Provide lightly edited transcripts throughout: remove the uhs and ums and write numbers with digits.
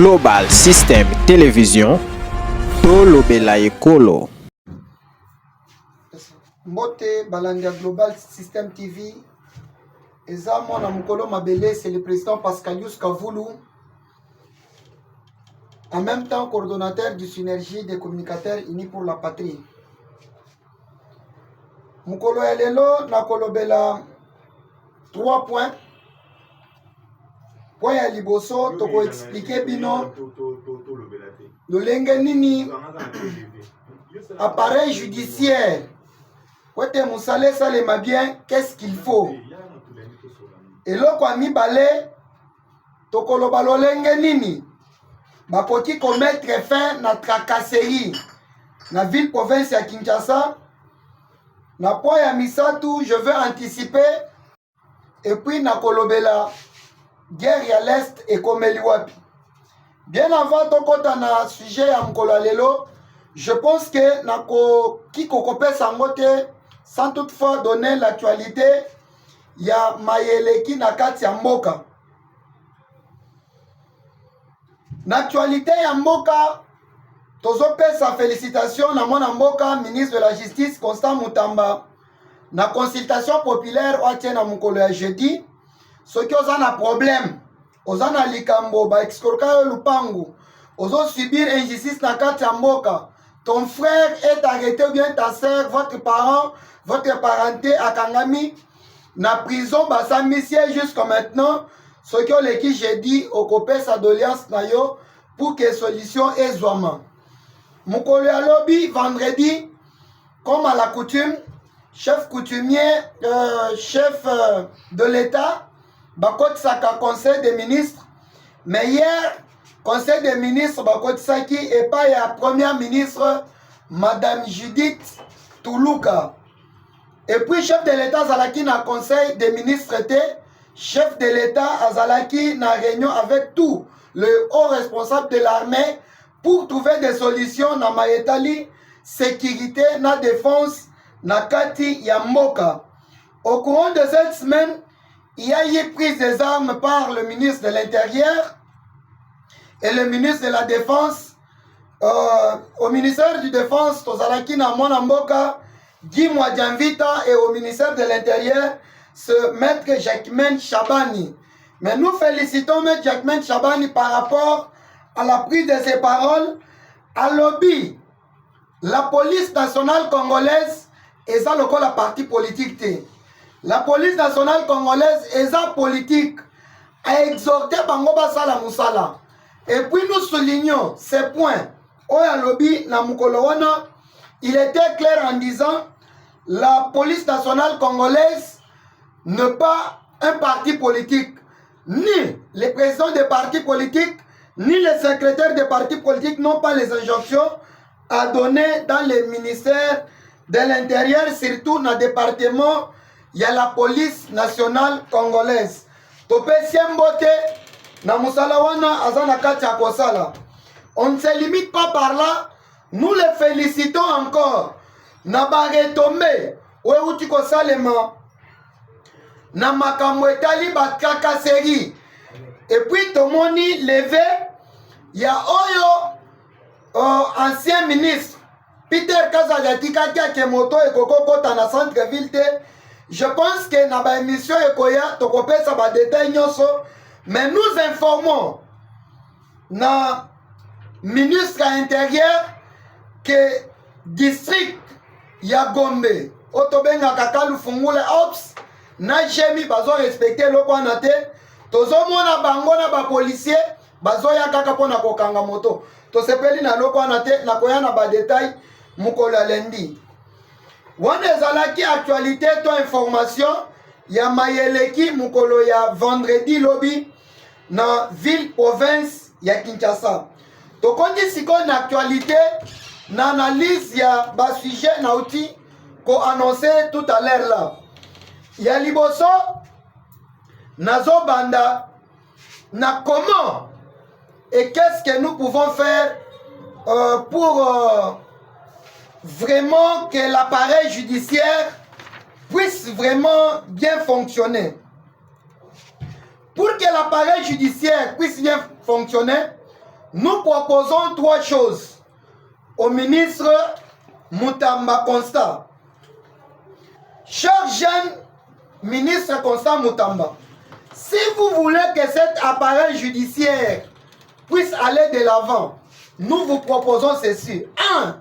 Global System Télévision tolobela ekolo. Mbote Balandia Global System TV. Eza mwana mukolo mabele, c'est le président Pascalius Kavoulou. En même temps coordonnateur du synergie des communicateurs unis pour la patrie. Mukolo elelo na kolobela 3 points. Point ya liboso toko expliquer bino lolenge nini appareil judiciaire kote musale salema bien, qu'est-ce qu'il faut. Eloko ya mibale tokoloba lolenge nini bakoki commettre fin na tracasserie na ville province ya Kinshasa. Na point ya misatu, je veux anticiper et puis na kolobela guerre à l'est et comme wapi. Bien avant tokota na sujet ya mkolo lelo, je pense que nako kikokope sangote sans toutefois donner l'actualité ya mayeleki na kati ya mboka. L'actualité ya mboka tozopesa félicitations na mwana mboka ministre de la justice Constant Mutamba na consultation populaire oatie na mkolo ya jeudi. Ceux qui ont un problème, ils ont likambo, ba excorka lupangu, ils ont subir injustice na kati ya mboka. Ton frère est arrêté ou bien ta sœur, votre parent, votre parenté à Kangami, na prison, basa missier jusqu'à maintenant. Ceux qui ont l'équipe, j'ai dit, au copé sa doléance na yo pour que solution est zoama. Mukolo ya lobby, vendredi, comme à la coutume, chef coutumier, chef de l'État, bakot saka conseil des ministres, mais hier conseil des ministres bakot saki et pas la première ministre madame Judith Toulouka, et puis chef de l'État Zalaki na conseil des ministres était chef de l'État Azalaki na réunion avec tout le haut responsable de l'armée pour trouver des solutions na maetali sécurité na défense na kati ya mboka. Au courant de cette semaine, il y a eu prise des armes par le ministre de l'Intérieur et le ministre de la Défense. Au ministère du Défense, Tozalaki na Mwana Mboka, Guy Mwadjanvita, et au ministère de l'Intérieur, ce maître Jacquemain Chabani. Mais nous félicitons maître Jacquemain Chabani par rapport à la prise de ses paroles à lobby. La police nationale congolaise est ça le la parti politique. La police nationale congolaise est ça politique a exhorté Bango Basala Moussala. Et puis nous soulignons ces points. Oya lobby na mukolo wana, il était clair en disant la police nationale congolaise n'est pas un parti politique. Ni les présidents des partis politiques, ni les secrétaires des partis politiques n'ont pas les injonctions à donner dans les ministères de l'Intérieur, surtout dans le département. Il y a la police nationale congolaise. Topé Siembote, na Moussalawana, Azana Katia Kosala. On ne se limite pas par là. Nous les félicitons encore. Nabare Tomé, Ouéouti Kosalema, Namakambo Etali Batkaka Seri. Et puis Tomoni levé, il y a Oyo, ancien ministre, Peter Kazagatika Kemoto et Koko Kota na centre-ville. Je pense que dans l'émission Ekoya, Tokope ça va détailler nyoso, mais nous informons na ministre intérieur que district ya Gombe, Otobenga Kakalu Fungule Ops, na jemi bazo respecter loko anate, tozo mona bango na ba policier, bazo ya kaka pona kokanga moto. To sepeli na loko anate na koya na ba détail mukolo lendi. Wane zalaki actualité to information ya mayeleki mukolo ya vendredi lobby na ville province ya Kinshasa. To kondi siko na actualité na analyse ya ba sujet na outil ko annoncé tout à l'heure là. Ya liboso nazo banda na comment et qu'est-ce que nous pouvons faire pour vraiment que l'appareil judiciaire puisse vraiment bien fonctionner. Pour que l'appareil judiciaire puisse bien fonctionner, Nous proposons 3 choses au ministre Mutamba Constant. Cher jeune ministre Constant Mutamba, si vous voulez que cet appareil judiciaire puisse aller de l'avant, nous vous proposons ceci. 1.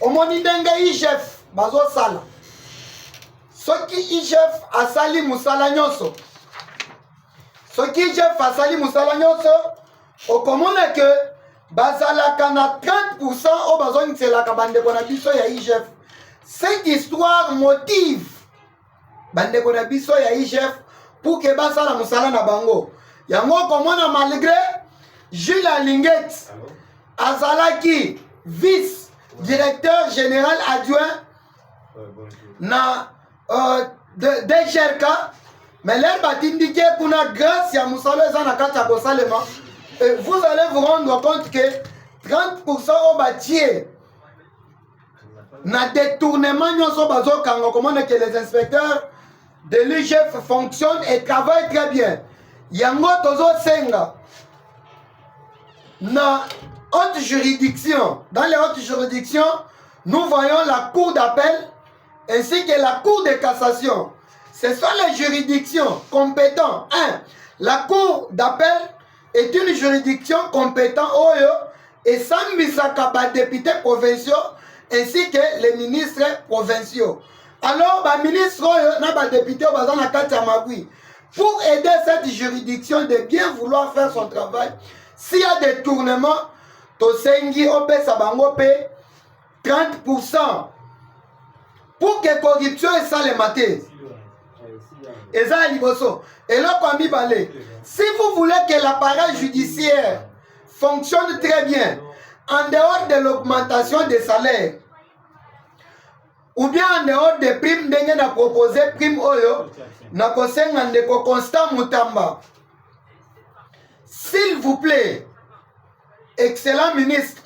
Au monidenge IGF, bazo sala. Ce qui IGF a sali musala nyoso. Ce qui IGF a sali musala nyoso, au commune que bazala kana 30% au bazon tsela kabande kona biso ya IGF. Cette histoire motive bande kona biso ya IGF pour que basala musala na bango. Yango commune malgré Jules Alinguet azalaki vice directeur général adjoint na DGRK, mais l'air batindike kuna grâce ya musala ezana kata kosalema. Vous allez vous rendre compte que 30% au bâtier na détournement nyoso bazo kanga, comment que les inspecteurs de l'IGF fonctionnent et travaillent très bien. Yango tozo senga na haute juridiction. Dans les hautes juridictions, nous voyons la cour d'appel ainsi que la cour de cassation. Ce sont les juridictions compétentes. 1. La cour d'appel est une juridiction compétente et sambisaka ba députés provinciaux ainsi que les ministres provinciaux. Alors, ba ministre na ba député bazana kati ya magui pour aider cette juridiction de bien vouloir faire son travail. S'il y a des tournements, tosengi ope sabango pe 30% pour que corruption et ça les maté. Et ça liboso. Et là comme balé. Si vous voulez que l'appareil judiciaire fonctionne très bien, en dehors de l'augmentation des salaires, ou bien en dehors des primes, d'engue na proposé prime oyo, na kosenga ndeko Constant Mutamba. S'il vous plaît, excellent ministre,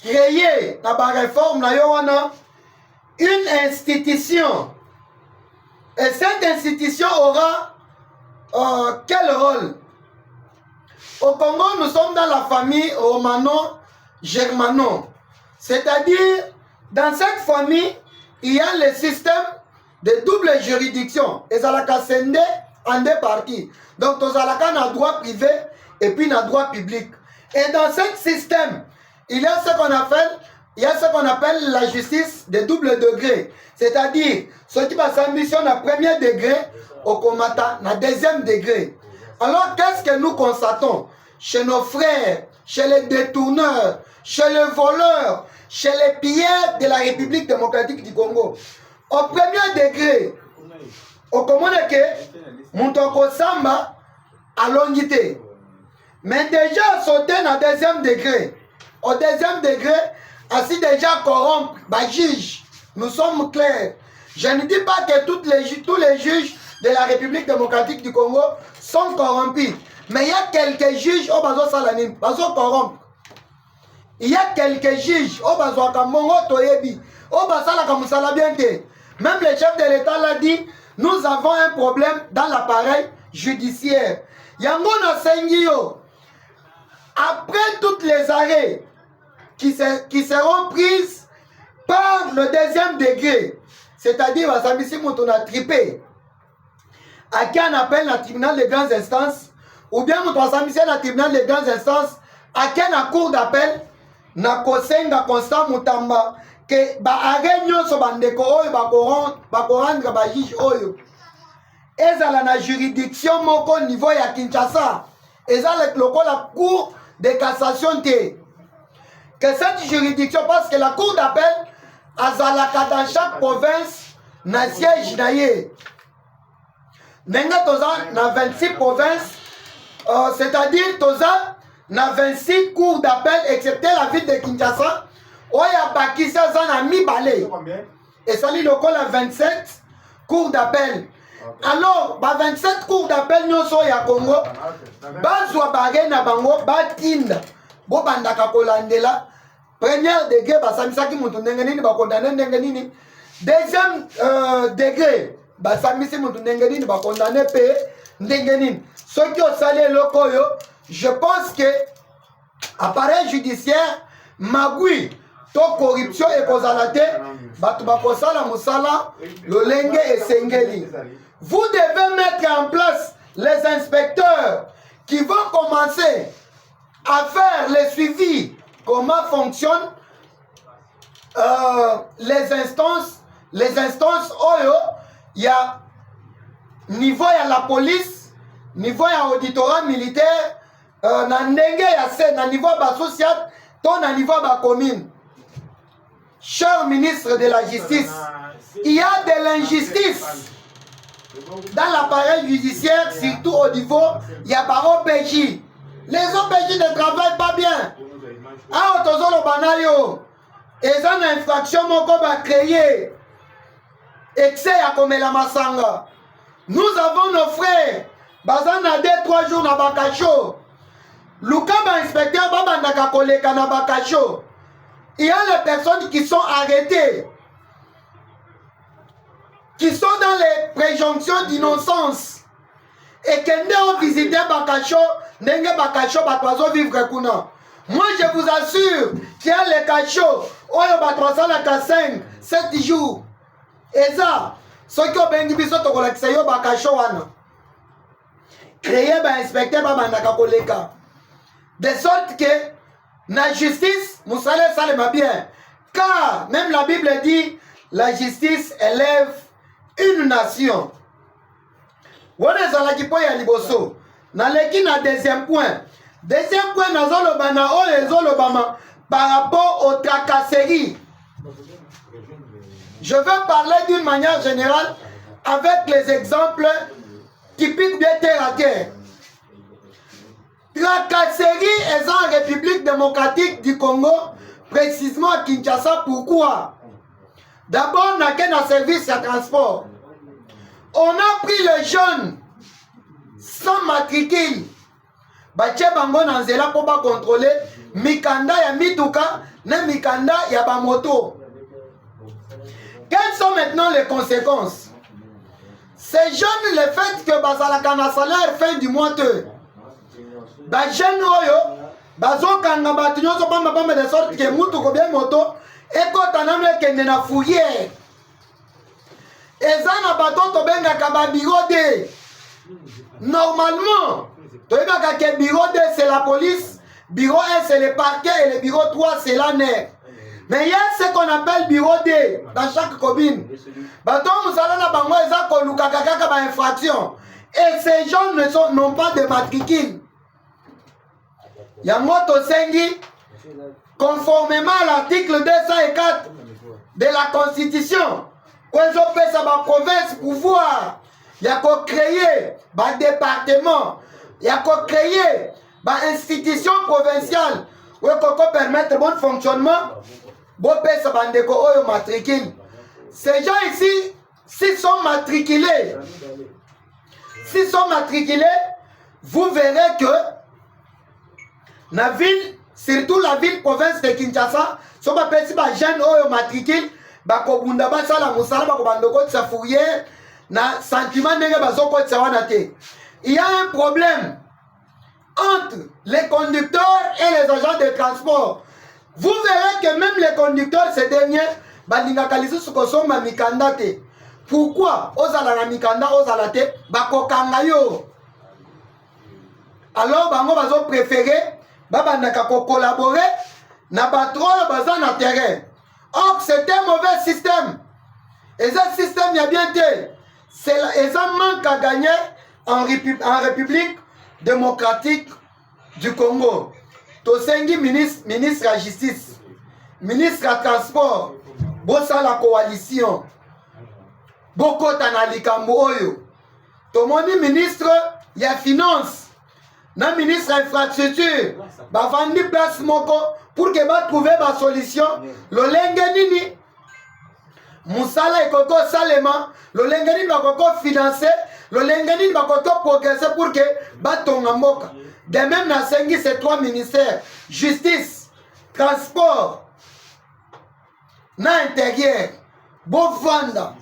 créez la réforme na yowana une institution. Et cette institution aura quel rôle? Au Congo, nous sommes dans la famille romano-germano. C'est-à-dire, dans cette famille, il y a le système de double juridiction. Et ça l'a scindé en 2 parties. Donc, tu as un droit privé et puis un droit public. Et dans ce système, il y a ce qu'on appelle la justice de double degré. C'est-à-dire, ceux qui passent sa mission à premier degré, au comata, à deuxième degré. Alors, qu'est-ce que nous constatons chez nos frères, chez les détourneurs, chez les voleurs, chez les pilleurs de la République démocratique du Congo? Au premier degré, au commune que Moutoko Samba a longité. Mais déjà sauté dans deuxième degré. Au deuxième degré, ainsi déjà corrompre, bah juge. Nous sommes clairs. Je ne dis pas que tous les juges de la République démocratique du Congo sont corrompus. Mais il y a quelques juges au bazo salanim, bazo corrompre. Il y a quelques juges au bazo kamongo toyebi, au basala kamusala biente. Même le chef de l'État l'a dit, nous avons un problème dans l'appareil judiciaire. Yango na sengio. Après toutes les arrêts qui seront prises par le deuxième degré, c'est-à-dire Wasamisi Moutona tripé, à qui on appelle le tribunal de grandes instances, ou bien Wasamisi le tribunal de grandes instances, à qui on a cour d'appel, na kosenga Constant Mutamba, que ba arrêt nyonso bandeko oyo ba korandra ba juge oyo. Ezala na juridiction moko niveau ya Kinshasa, ezala la cour de cassation te. Que cette juridiction, parce que la cour d'appel azalaka dans chaque province na siège naye. Nenga toza na 26 provinces, c'est-à-dire toza na 26 cours d'appel excepté la ville de Kinshasa. Oya bakisa zana mibale. Et ça li lokola 27 cours d'appel. Alors, 27 cours d'appel nyonso ya Congo, bazwa bare na bango batinda. Bo bandaka kolandela premier degré basamisaki mutu ndenge nini bakondane ndenge nini. Deuxième degré basamisi mutu ndenge nini bakondane pe ndenge nini. Soki osali eloko yo, je pense que appareil judiciaire magui to corruption ekozala te bato bakosala mosala lolenge esengeli. Vous devez mettre en place les inspecteurs qui vont commencer à faire le suivi, comment fonctionnent les instances oyo, il y a niveau ya la police, niveau ya auditorat militaire, na ndenge ya se, na niveau ba social, to na niveau ba commune. Cher ministre de la Justice, il y a de l'injustice dans l'appareil judiciaire, surtout au niveau, il y a par OPJ. Les OPJ ne travaillent pas bien. Ah, otozolo banayo. Et ça, une infraction, moko va créer. Excès à Komela Masanga. Nous avons nos frères. Bazana 2-3 jours na Bakacho. Luka ba inspecteur baba ndaka koleka na Bakacho. Il y a les personnes qui sont arrêtées, qui sont dans les présomptions d'innocence et qui ont visité Bakacho, n'enge Bakacho batwazo vivre kuna. Moi je vous assure qu'il y a les cachots, oyo batwaza la 5, 7 jours. Et ça, ceux qui ont bengi biso to kolakisa yo Bakacho wana. Créer ba inspecteur ba mandaka koleka. De sorte que la justice, Moussale Salema bien. Car même la Bible dit, la justice élève une nation. Wana zalaki po ya liboso. Naleki na deuxième point. Deuxième point, nazoloba na oyo ezolobama par rapport aux tracasseries. Je vais parler d'une manière générale avec les exemples typiques bien terre à terre. Tracasserie est en République démocratique du Congo, précisément à Kinshasa. Pourquoi? D'abord, on a un service de transport. On a pris les jeunes sans matricule. Bache bango nanzela pour pas contrôler mikanda ya mituka na mikanda ya ba moto. Quelles sont maintenant les conséquences? Ces jeunes, le fait que bazalaka na salaire fin du mois te ba jeune oyo bazo kanga batu nyonso pamba pamba de sorte que mutu ko bien moto ekota namle kende na fourrière. Eza na bato to bengaka ba bureau de. Normalement toyebaka ke bureau 2 c'est la police, bureau 1 c'est le parquet et le bureau 3 c'est la NER. Mais il y a ce qu'on appelle bureau 2 dans chaque commune. Bato musala na bango eza ko lukaka kaka ba infraction. Et ces gens n'ont pas de matricule. Yamoto Sengi, conformément à l'article 204 de la Constitution, quand on fait sa province pouvoir, il y a qu'à créer un département, il y a qu'à créer une institution provinciale où on peut permettre le bon fonctionnement, bon pèse bandeko oyo matricule. Ces gens ici, s'ils sont matriculés, vous verrez que la ville, surtout la ville province de Kinshasa, si on appelle ça jeune oyo matricule, bakobunda basala musala bakobandoko tsa fourrière na sentiment ndenge bazoko tsa wana te. Il y a un problème entre les conducteurs et les agents de transport. Vous verrez que même les conducteurs, ces derniers, balingaka lisusu kosomba mikanda te. Pourquoi ozala na mikanda ozala te bakokanga yo? Alors bango bazo préférer babandaka ko collaborer na batroyo baza na terrain. Or c'est un mauvais système. Et ce système y a bien été. Et ça manque à gagner en République démocratique du Congo. Tosengi ministre de la Justice, ministre de transport, bossa la coalition, bokota na likambo oyo. Tomoni ministre ya finance, na ministre infrastructure, bavandi place moko pour que ba trouver ba solution. Lolenge nini musala ekoko salema, lolenge nini bakoko financer, lolenge nini bakoko progresser pour que ba tonga mboka. De même na sengi ces trois ministères, justice, transport, na intérieur, bon vanda.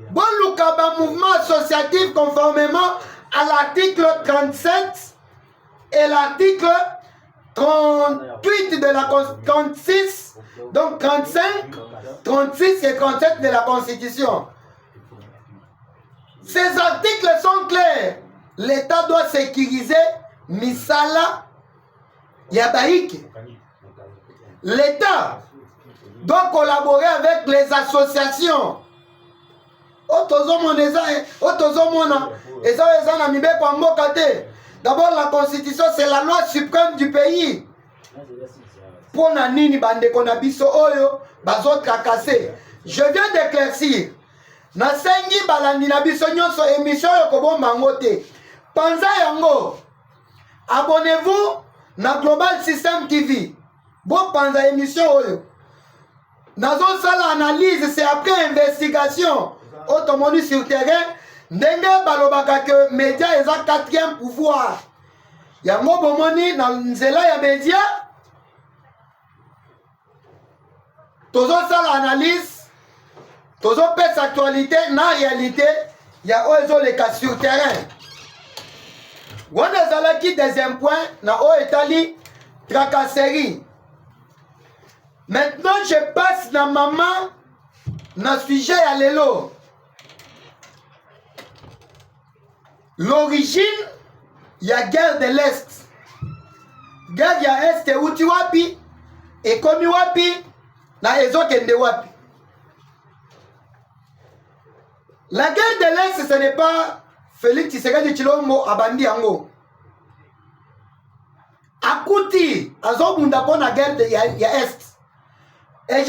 Bon lukaba mouvement associatif conformément à l'article 37 et l'article 38 de la 36, donc 35, 36 et 37 de la Constitution. Ces articles sont clairs. L'État doit sécuriser Misala Yabaïk. L'État doit collaborer avec les associations. D'abord, la Constitution, c'est la loi suprême du pays. Pour Nanini Bande Konabiso Oyo, Bazot Kakase. Je viens d'éclaircir. Nasengi Balandi Nabiso Nyonso émission Yokobo Mangote. Panza Yango. Abonnez-vous na Global System TV. Bon Panza émission Oyo. Nazo Sala analyse, c'est après investigation. Automoni sur terrain. Ndenge balobaka que média est un quatrième pouvoir. Yango bomoni na nzela ya média. Tozo sala analyse. Tozo pèse actualité na réalité. Ya ozo les cas sur terrain. Wanda zalaki deuxième point na o etali tracasserie. Maintenant je passe na maman na sujet ya lelo. L'origine, il y a guerre de l'Est. Guerre il y a Est et Outi wapi, et Komi wapi, na Ezo Kende wapi. La guerre de l'Est, ce n'est pas Félix Tshisekedi Tshilombo abandi yango. Akuti, azo bunda pona guerre de Est. Et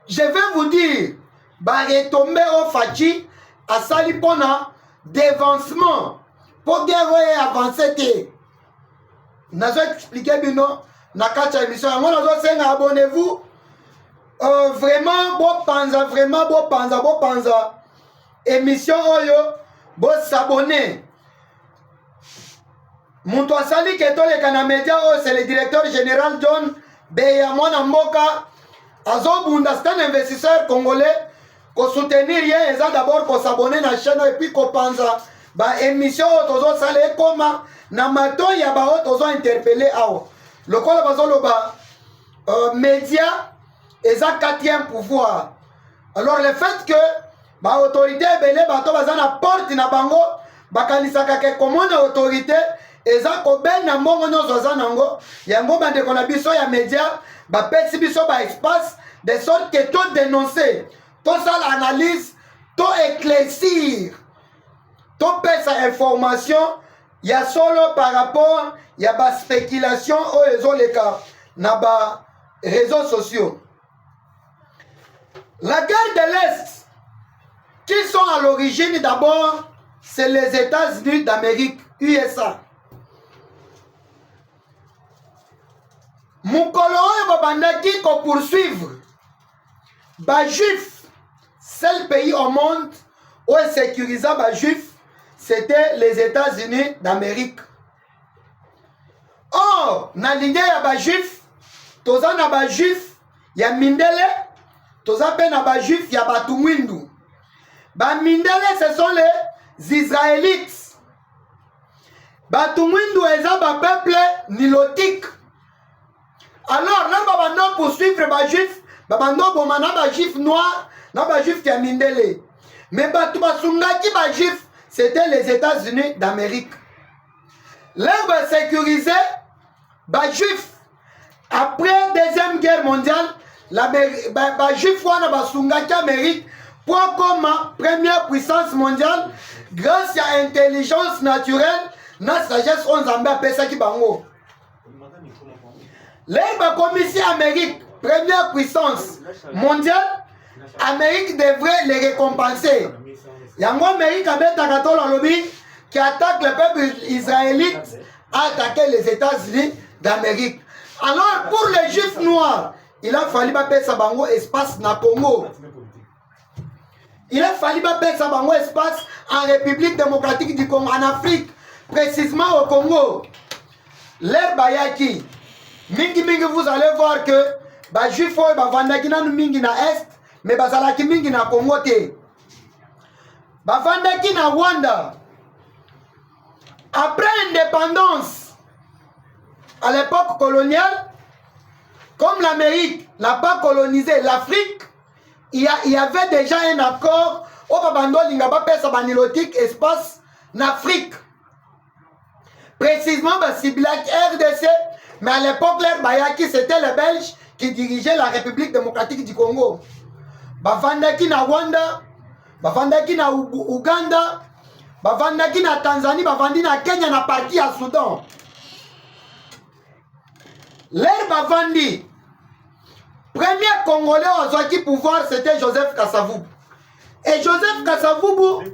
je vais vous dire, ba retomber au Fachi, a sali pona dévancement. Pour guerre avancer, nous avons expliqué bino na kacha émission. Nous avons abonnez-vous. Vraiment bon panza. Émission oyo, bon s'abonner. Muntu asali keto le kana média c'est le directeur général John Beyamona Mboka. Azo bunda c'est un investisseur congolais. Ko soutenir rien, ils ont d'abord ko s'abonner na chaîne et puis ko panza. Ba émission tozo sale koma na mato ya ba tozo interpeller awo lokola bazolo ba média eza quatrième pouvoir. Alors le fait que ba autorité belé bato bazana porte na bango bakanisaka ke commande autorité eza ko ben na mbongo nyozo za nango yango bande kona biso ya média ba pesi biso ba espace de sorte que tout dénoncer tout ça l'analyse tout éclaircir. Tout sa information, il y a solo par rapport, il y a des spéculations aux les cas, dans les réseaux sociaux. La guerre de l'Est, qui sont à l'origine d'abord, c'est les États-Unis d'Amérique, USA. Moukolo et qui poursuivre, les Juifs, c'est le pays au monde où est sécurisé les Juifs. C'était les États-Unis d'Amérique. Or, dans l'idée ya ba juif, toza na ba juif ya mindele, toza pe na ba juif ya batumwindu. Ba mindele ce sont les Israélites. Batumwindu eza ba peuple nilotique. Alors, là ba bando poursuivre ba juif, ba bando bomana ba juif noir, na ba juif ya mindele. Mais batu basungaki ba juif c'était les États-Unis d'Amérique. L'herbe sécurisée, les Juifs, après la Deuxième Guerre mondiale, les Juifs ont été en Amérique pour comme première puissance mondiale grâce à l'intelligence naturelle, la sagesse, on s'en va à qui bango. L'herbe commission Amérique, première puissance mondiale, Amérique devrait les récompenser. Yango Amérique a qui attaque le peuple israélite a attaqué les États-Unis d'Amérique. Alors pour les Juifs noirs, il a fallu payer sa bango espace na Congo. Il a fallu payer sa bango espace en République démocratique du Congo, en Afrique, précisément au Congo. Les Bayaki, mingi vous allez voir que les Juifs vendaki mingi na Est, mais bazalaki mingi na Congo te. Bavandaki na Rwanda. Après l'indépendance, à l'époque coloniale, comme l'Amérique n'a pas colonisé l'Afrique, il y avait déjà un accord au Babando Lingaba Pesa Banilotique espace en Afrique. Précisément, Sibilak RDC, mais à l'époque, l'air Bayaki, c'était les Belges qui dirigeaient la République démocratique du Congo. Bavandaki na Rwanda, Bavandaki na Uganda, Bavandaki na Tanzanie, Bavandi na Kenya na parti à Soudan. L'air Bavandi, premier Congolais aux acquis pouvoir, c'était Joseph Kasavubu. Et Joseph Kasavubu,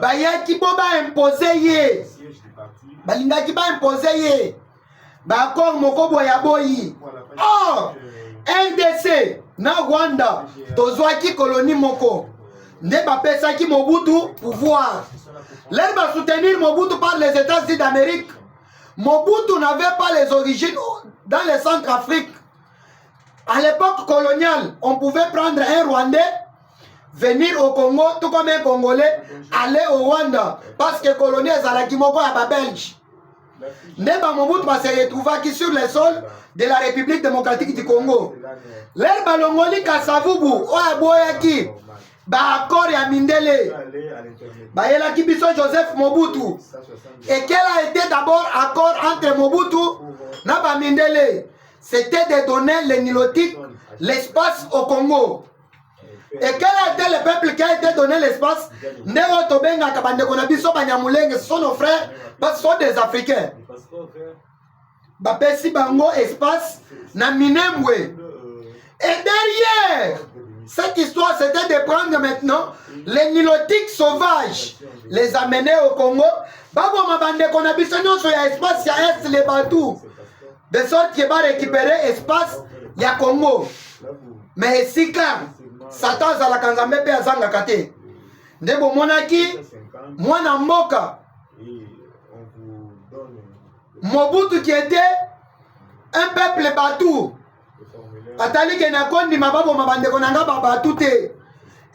Bayaki Boba imposé yé. Balingaki ba imposé yé. Bakor Mokobo Yaboyi. Or, NDC, na Rwanda, Tozwaki colonie Moko. Ne Bapesaki Mobutu pouvoir. L'air va soutenir Mobutu par les États-Unis d'Amérique. Mobutu n'avait pas les origines dans le Centrafrique. À l'époque coloniale, on pouvait prendre un Rwandais, venir au Congo, tout comme un Congolais, aller au Rwanda, parce que colonie Zalaki Moko à Belge. Neba Mobutu va se retrouver sur le sol de la République démocratique du Congo. L'air Balongoli Kasavubu, Oaboyaki, ba accord ya Mindele, ba Yelaki Biso Joseph Mobutu. Et quel a été d'abord accord entre Mobutu et Mindele? C'était de donner les Nilotiques l'espace au Congo. Et quel a été le peuple qui a été donné l'espace? Nero Tobenga Kabandekonabiso Banyamulenge, ce sont nos frères, parce que ce sont des Africains. Bapesi Bango espace na Minembwe. Et derrière, cette histoire c'était de prendre maintenant les Nilotiques sauvages, les amener au Congo. Babo Mabandekonabiso non sur l'espace, il y a est les Batou. De sorte qu'il va récupérer espace, il y a Congo. Mais si quand Satan za la Kanzambe pe azanga kate. Ndebo monaki, mwana mboka. Mobutu qui était un peuple Batou. Atali ke na kondi mababo mabande konanga Batou te.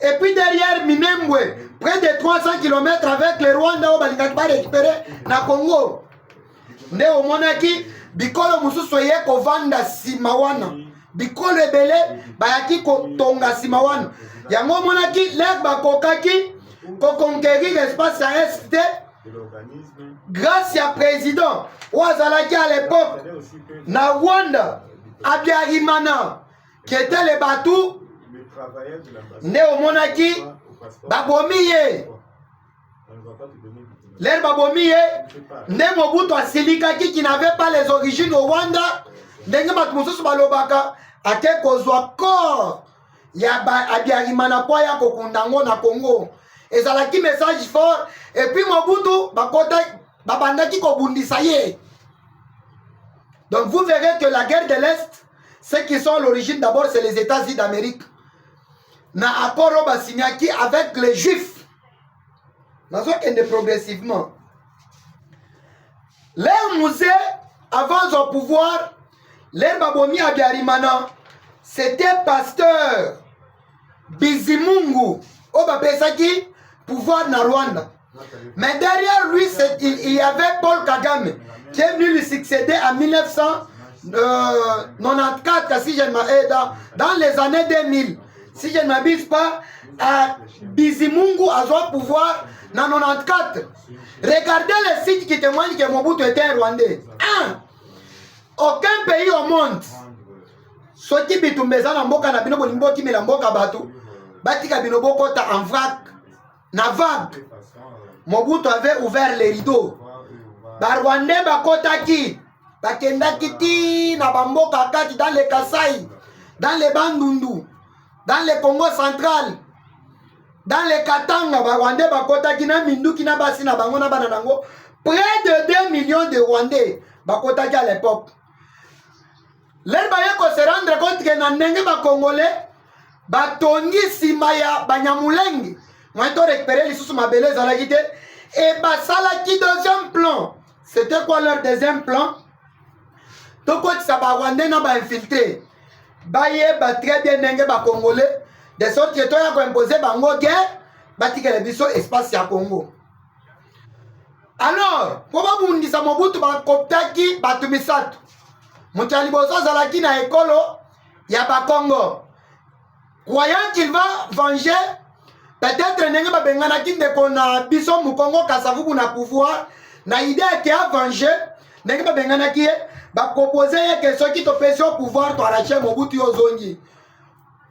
Et puis derrière Minembwe, près de 300 km avec le Rwanda au Balingaki va récupérer na Congo. Ndebo monaki bikolo mususu ye kovanda simawana. Bikolo ebele bayaki kotonga simawana. Yango monaki lek bakokaki kokonquérir l'espace à est grâce à président Ouazalaki à l'époque na Rwanda Abiyarimana qui était le Batou ne omonaki babomiye l'air babomiye ne Mobutu asilikaki qui n'avait pas les origines au Rwanda ndenge bato mosusu balobaka ake kozwa corps ya Abiyarimana po ya kokunda ngo na Congo ezalaki message fort et puis Mobutu bakota babandaki kobundisa ye. Donc vous verrez que la guerre de l'Est, ceux qui sont à l'origine d'abord c'est les États-Unis d'Amérique. Na accord signaki avec les Juifs. Progressivement. Les musées avant son pouvoir, les Babomi Abiyarimana, c'était pasteur Bizimungu au Bapesaki, pouvoir na Rwanda. Mais derrière lui, il y avait Paul Kagame qui est venu lui succéder en 1994, si je ne m'abuse, dans les années 2000. Si je ne m'abuse pas, Bizimungu a son pouvoir en 94. Regardez les sites qui témoignent que Mobutu était un Rwandais. Aucun pays au monde, ceux qui bitumbeza na mboka na bino bolimbo ki mela mboka bato, batika bino bokota en vrac, na vague. Mobutu avait ouvert les rideaux. Barwandais bakotaki, bakendaki ti na bamboka kati dans les Kasai, dans les Bandundu, dans le Congo central, dans les Katanga, Barwandais bakotaki na Minduki na basi na bango na bananango. Près de 2 millions de Rwandais bakotaki à l'époque. Les Bayako se rendre compte que na ndenge ba Congolais batongi simaya banyamulenge. Moi to récupérer les sous mabele zalaki te et basalaki deuxième plan. C'était quoi leur deuxième plan? Toko tsaba Rwandais na ba infiltré. Baye ba très bien ndenge ba Congolais de sorte que to ya ko imposer bango guerre batikele biso espace ya Congo. Alors, pourquoi vous me dites ça, Mobutu ba koptaki batu misatu. Mutu liboso zalaki na ekolo ya ba Congo. Croyant qu'il va venger, peut-être nenge ba bengana ki ndeko na biso mu Congo Kasavubu na pouvoir, na idée ki a venger, nenge ba bengana ki ba proposer que ceux qui te pèsent au pouvoir to arracher Mobutu ozongi.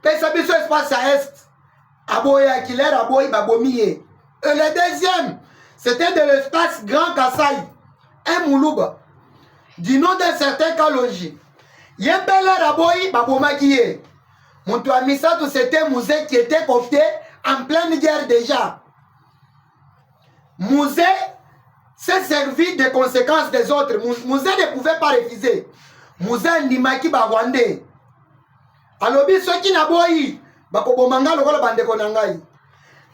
Pesa biso espace à est. Aboya Kiler aboy babomiye. Et le deuxième, c'était de l'espace Grand Kassai, un Moulouba, du nom d'un certain Kalonji. Yembele Raboy Babomakiye. Mon Misato, c'était un musée qui était coopté en pleine guerre déjà. Musée s'est servi des conséquences des autres. Musée ne pouvait pas refuser. Musée Nimaki Bagwande. Alors, ceux qui n'aboyi, Bakobomanga, le rôle Bande Konangai.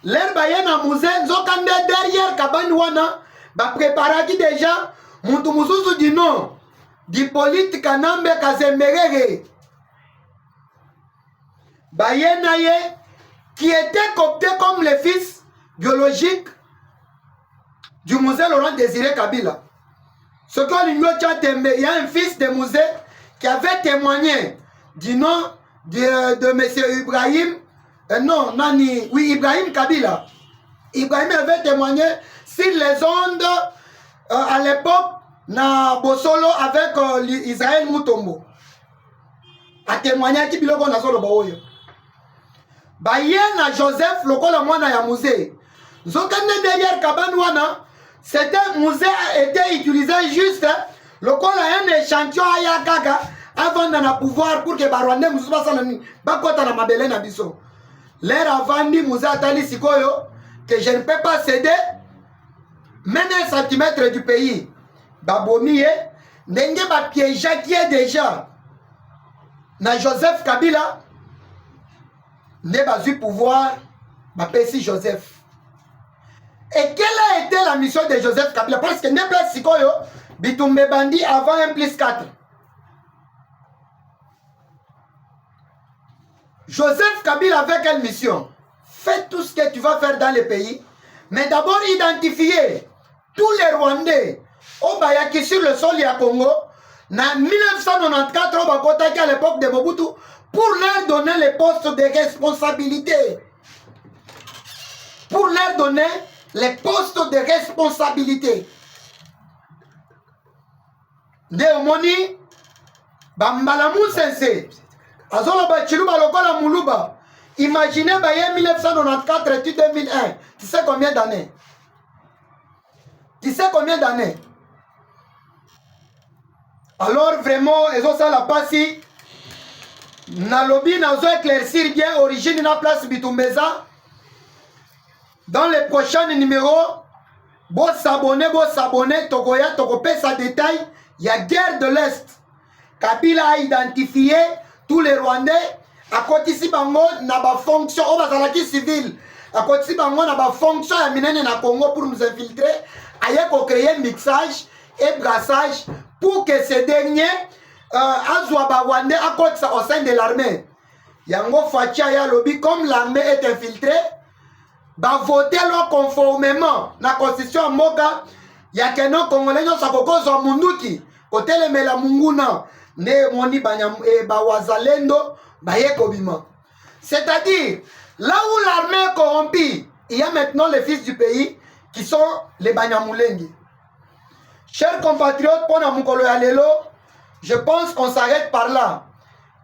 L'air bayena musée, Zokande derrière Kabanwana, ba préparaki déjà, Muntumususu du nom, du politique Kanambe Kazemberere. Bayenaye, qui était coopté comme le fils biologique du musée Laurent Désiré Kabila. Ce qu'on il y a un fils de musée qui avait témoigné du nom de M. Ibrahim. Non, Nani, oui, Ibrahim Kabila. Ibrahim avait témoigné sur les ondes à l'époque na Bosolo avec Israël Mutombo. A témoigné qui biloko na solo baoyo. Bayena Joseph lokola mwana ya musée. Zokande derrière Kabanwana, c'était musée était utilisé juste lokola un échantillon à Yakaga avant de pouvoir pour que Barwande Moussouba Sanani bakota na mabele na biso. L'air avandi Moussa Atali Sikoyo que je ne peux pas céder même un centimètre du pays. Babomiye, n'enge ba piège qui est déjà na Joseph Kabila ne pas eu pouvoir ba pesi Joseph. Et quelle a été la mission de Joseph Kabila? Parce que ne pas Sikoyo bitumbe bandi avant 1+4. Joseph Kabila avait quelle mission? Fais tout ce que tu vas faire dans le pays, mais d'abord identifier tous les Rwandais au Bayaki sur le sol du Congo, en 1994 au Bakotaki à l'époque de Mobutu, pour leur donner les postes de responsabilité. Pour leur donner les postes de responsabilité. De Omoni, Bambalamou Sensei. Imaginez 1994 et 2001. Tu sais combien d'années? Tu sais combien d'années? Alors vraiment, ils ont ça la passi. Nalobi nazo éclaircir bien origine na place Bitumbeza. Dans les prochains numéros, bon s'abonner, Togoya, Tokopé sa détail. Il y a guerre de l'Est. Kabila a identifié tous les Rwandais. À côté de Bango, n'a pas fonction, on va dans la civile. À côté de Bango, n'a pas fonction, à Minene na Congo pour nous infiltrer. Ailleurs qu'on crée un mixage et brassage pour que ces derniers Azwa Rwandais à côté au sein de l'armée. Yango Fatia ya lobby, comme l'armée est infiltrée, va voter conformément à la constitution Moka. Il y a que non Congolais qui sont Munduki. Côté le Mela Munguna, ne moni Bawazalendo. C'est-à-dire, là où l'armée est corrompue, il y a maintenant les fils du pays qui sont les Banyamoulengi. Chers compatriotes, pour Namukolo Yalelo, je pense qu'on s'arrête par là.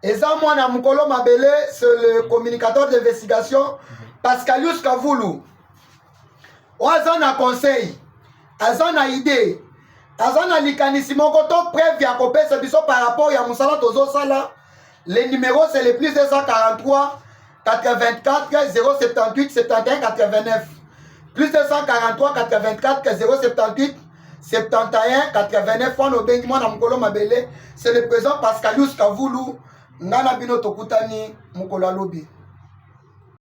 Et ça, moi, Namukolo Mabele, c'est le communicateur d'investigation, Pascalius Kavoulou. Oazan a conseil, Azan a idée, Azan a likanissimo, koto preuve ya kopé, c'est biso par rapport à Moussala Tozo Sala. Les numéros, c'est les plus 243 84 078 71 89. Plus 243 84 078 71 89. C'est le président Pascalius Kavoulou. Nana Bino Tokutani Mukolo Lobi.